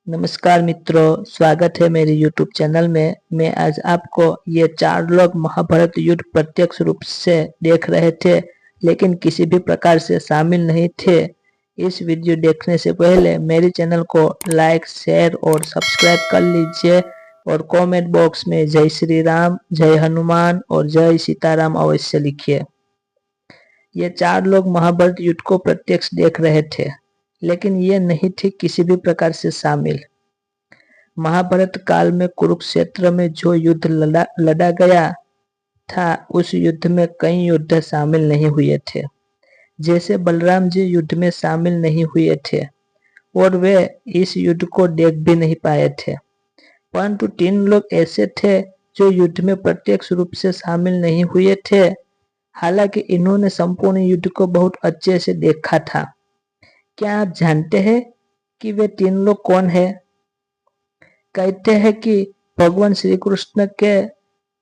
नमस्कार मित्रों, स्वागत है मेरे YouTube चैनल में। मैं आज आपको ये 4 लोग महाभारत युद्ध प्रत्यक्ष रूप से देख रहे थे लेकिन किसी भी प्रकार से शामिल नहीं थे। इस वीडियो देखने से पहले मेरे चैनल को लाइक, शेयर और सब्सक्राइब कर लीजिए और कमेंट बॉक्स में जय श्री राम, जय हनुमान और जय सीताराम अवश्य लिखिए। ये 4 लोग महाभारत युद्ध को प्रत्यक्ष देख रहे थे लेकिन ये नहीं थे किसी भी प्रकार से शामिल। महाभारत काल में कुरुक्षेत्र में जो युद्ध लड़ा गया था, उस युद्ध में कई योद्धा शामिल नहीं हुए थे। जैसे बलराम जी युद्ध में शामिल नहीं हुए थे और वे इस युद्ध को देख भी नहीं पाए थे, परंतु 3 लोग ऐसे थे जो युद्ध में प्रत्यक्ष रूप से शामिल नहीं हुए थे। हालांकि इन्होंने संपूर्ण युद्ध को बहुत अच्छे से देखा था। क्या आप जानते हैं कि वे 3 लोग कौन है? कहते हैं कि भगवान श्री कृष्ण के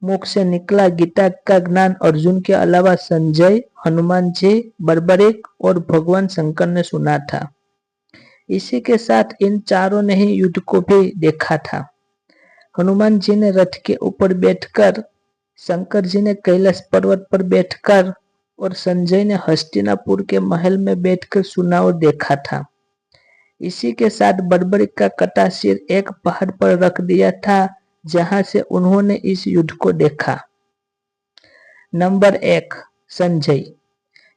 मुख से निकला गीता का ज्ञान अर्जुन के अलावा संजय, हनुमान जी, बर्बरीक और भगवान शंकर ने सुना था। इसी के साथ इन चारों ने ही युद्ध को भी देखा था। हनुमान जी ने रथ के ऊपर बैठकर, शंकर जी ने कैलाश पर्वत पर बैठकर और संजय ने हस्तिनापुर के महल में बैठकर सुना और देखा था। इसी के साथ बर्बरीक का कटा सिर एक पहाड़ पर रख दिया था जहां से उन्होंने इस युद्ध को देखा। नंबर 1, संजय।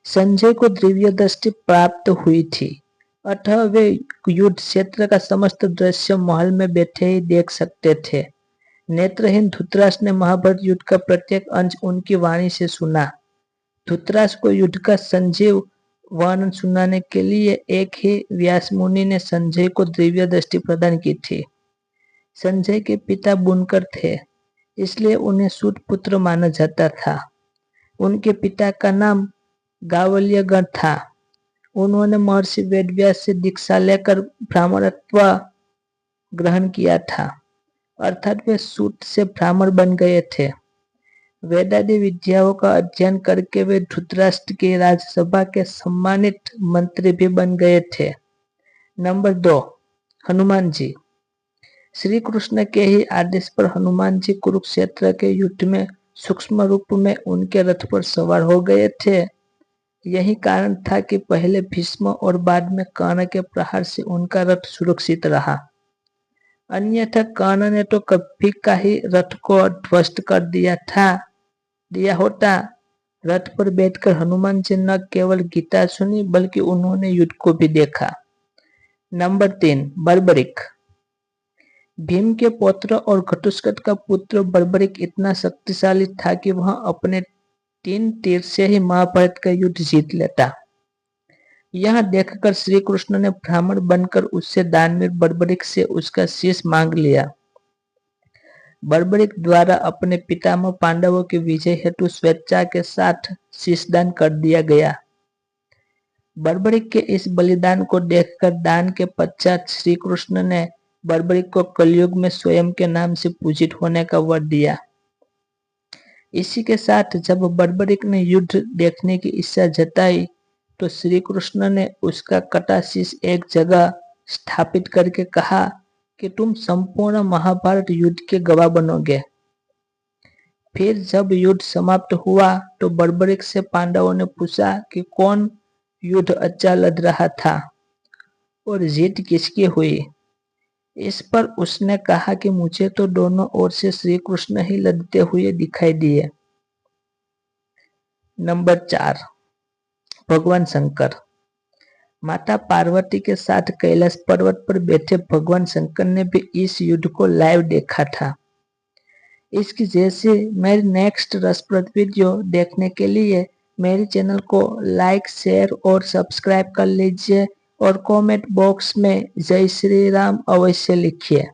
संजय को दिव्य दृष्टि प्राप्त हुई थी, अतः वे युद्ध क्षेत्र का समस्त दृश्य महल में बैठे ही देख सकते थे। नेत्रहीन धृतराष्ट्र ने महाभारत युद्ध का प्रत्येक अंश उनकी वाणी से सुना। धृतराष्ट्र को युद्ध का संजीव वर्णन सुनाने के लिए एक ही व्यास मुनि ने संजय को दिव्य दृष्टि प्रदान की थी। संजय के पिता बुनकर थे, इसलिए उन्हें सूत पुत्र माना जाता था। उनके पिता का नाम गावल्यगण था। उन्होंने महर्षि वेदव्यास से दीक्षा लेकर ब्राह्मणत्व ग्रहण किया था, अर्थात वे सूत से ब्राह्मण बन गए थे। वेदादि विद्याओं का अध्ययन करके वे धृतराष्ट्र की राज्यसभा के सम्मानित मंत्री भी बन गए थे। नंबर 2, हनुमान जी। श्री कृष्ण के ही आदेश पर हनुमान जी कुरुक्षेत्र के युद्ध में सूक्ष्म रूप में उनके रथ पर सवार हो गए थे। यही कारण था कि पहले भीष्म और बाद में कर्ण के प्रहार से उनका रथ सुरक्षित रहा, अन्यथा कर्ण ने तो कभी का ही रथ को ध्वस्त कर दिया होता। रथ पर बैठकर हनुमान जी न केवल गीता सुनी बल्कि उन्होंने युद्ध को भी देखा। नंबर 3, बर्बरीक। भीम के पौत्र और घटोत्कच का पुत्र बर्बरीक इतना शक्तिशाली था कि वह अपने 3 तीर से ही महाभारत का युद्ध जीत लेता। यह देखकर श्री कृष्ण ने ब्राह्मण बनकर उससे दानवीर बर्बरीक से उसका शीश मांग लिया। बर्बरीक द्वारा अपने पितामह पांडवों की विजय हेतु स्वेच्छा के साथ शीशदान कर दिया गया। बर्बरीक के इस बलिदान को देखकर दान के पश्चात श्री कृष्ण ने बर्बरीक को कलयुग में स्वयं के नाम से पूजित होने का वर दिया। इसी के साथ जब बर्बरीक ने युद्ध देखने की इच्छा जताई तो श्री कृष्ण ने उसका कटा शीश एक जगह स्थापित करके कहा कि तुम संपूर्ण महाभारत युद्ध के गवाह बनोगे। फिर जब युद्ध समाप्त हुआ तो बर्बरीक से पांडवों ने पूछा कि कौन युद्ध अच्छा लड़ रहा था और जीत किसकी हुई। इस पर उसने कहा कि मुझे तो दोनों ओर से श्री कृष्ण ही लड़ते हुए दिखाई दिए। नंबर 4, भगवान शंकर। माता पार्वती के साथ कैलाश पर्वत पर बैठे भगवान शंकर ने भी इस युद्ध को लाइव देखा था। इसकी जैसे मेरी नेक्स्ट रसप्रद वीडियो देखने के लिए मेरे चैनल को लाइक, शेयर और सब्सक्राइब कर लीजिए और कमेंट बॉक्स में जय श्री राम अवश्य लिखिए।